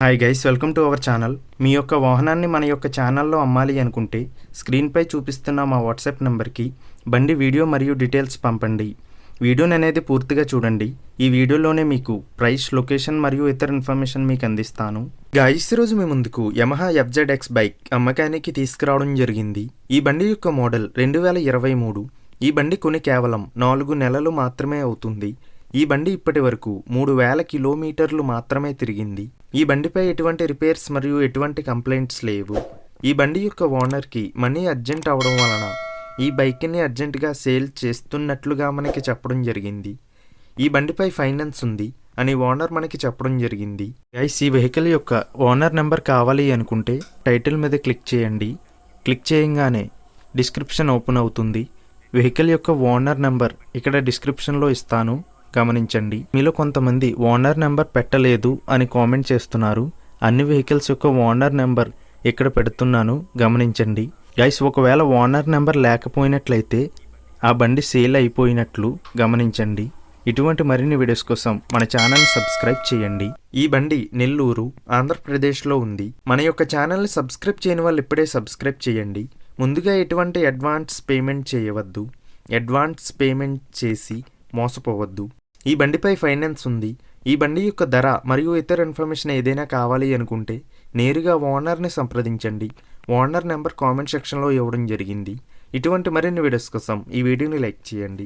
Hi guys, welcome to our channel. మీ యొక్క వాహనాన్ని మన యొక్క ఛానల్లో అమ్మాలి అనుకుంటే స్క్రీన్పై చూపిస్తున్న మా వాట్సాప్ నెంబర్కి బండి వీడియో మరియు డీటెయిల్స్ పంపండి. వీడియోని అనేది పూర్తిగా చూడండి. ఈ వీడియోలోనే మీకు ప్రైస్, లొకేషన్ మరియు ఇతర ఇన్ఫర్మేషన్ మీకు అందిస్తాను. గైస్, ఈరోజు మీ ముందుకు యమహా FZX బైక్ అమ్మకానికి తీసుకురావడం జరిగింది. ఈ బండి యొక్క మోడల్ 2023. ఈ బండి కొని కేవలం 4 నెలలు మాత్రమే అవుతుంది. ఈ బండి ఇప్పటి వరకు 3000 కిలోమీటర్లు మాత్రమే తిరిగింది. ఈ బండిపై ఎటువంటి రిపేర్స్ మరియు ఎటువంటి కంప్లైంట్స్ లేవు. ఈ బండి యొక్క ఓనర్కి మనీ అర్జెంట్ అవడం వలన ఈ బైక్ని అర్జెంటుగా సేల్ చేస్తున్నట్లుగా మనకి చెప్పడం జరిగింది. ఈ బండిపై ఫైనాన్స్ ఉంది అని ఓనర్ మనకి చెప్పడం జరిగింది. గైస్, ఈ వెహికల్ యొక్క ఓనర్ నెంబర్ కావాలి అనుకుంటే టైటిల్ మీద క్లిక్ చేయండి. క్లిక్ చేయగానే డిస్క్రిప్షన్ ఓపెన్ అవుతుంది. వెహికల్ యొక్క ఓనర్ నెంబర్ ఇక్కడ డిస్క్రిప్షన్లో ఇస్తాను, గమనించండి. మీలో కొంతమంది ఓనర్ నెంబర్ పెట్టలేదు అని కామెంట్ చేస్తున్నారు. అన్ని వెహికల్స్ యొక్క ఓనర్ నెంబర్ ఇక్కడ పెడుతున్నాను, గమనించండి. గైస్, ఒకవేళ ఓనర్ నెంబర్ లేకపోయినట్లయితే ఆ బండి సేల్ అయిపోయినట్లు గమనించండి. ఇటువంటి మరిన్ని వీడియోస్ కోసం మన ఛానల్ని సబ్స్క్రైబ్ చేయండి. ఈ బండి నెల్లూరు, ఆంధ్రప్రదేశ్లో ఉంది. మన యొక్క ఛానల్ని సబ్స్క్రైబ్ చేయని వాళ్ళు ఇప్పుడే సబ్స్క్రైబ్ చేయండి. ముందుగా ఎటువంటి అడ్వాన్స్ పేమెంట్ చేయవద్దు. అడ్వాన్స్ పేమెంట్ చేసి మోసపోవద్దు. ఈ బండిపై ఫైనాన్స్ ఉంది. ఈ బండి యొక్క ధర మరియు ఇతర ఇన్ఫర్మేషన్ ఏదైనా కావాలి అనుకుంటే నేరుగా ఓనర్ని సంప్రదించండి. ఓనర్ నెంబర్ కామెంట్ సెక్షన్లో ఇవ్వడం జరిగింది. ఇటువంటి మరిన్ని వీడియోస్ కోసం ఈ వీడియోని లైక్ చేయండి.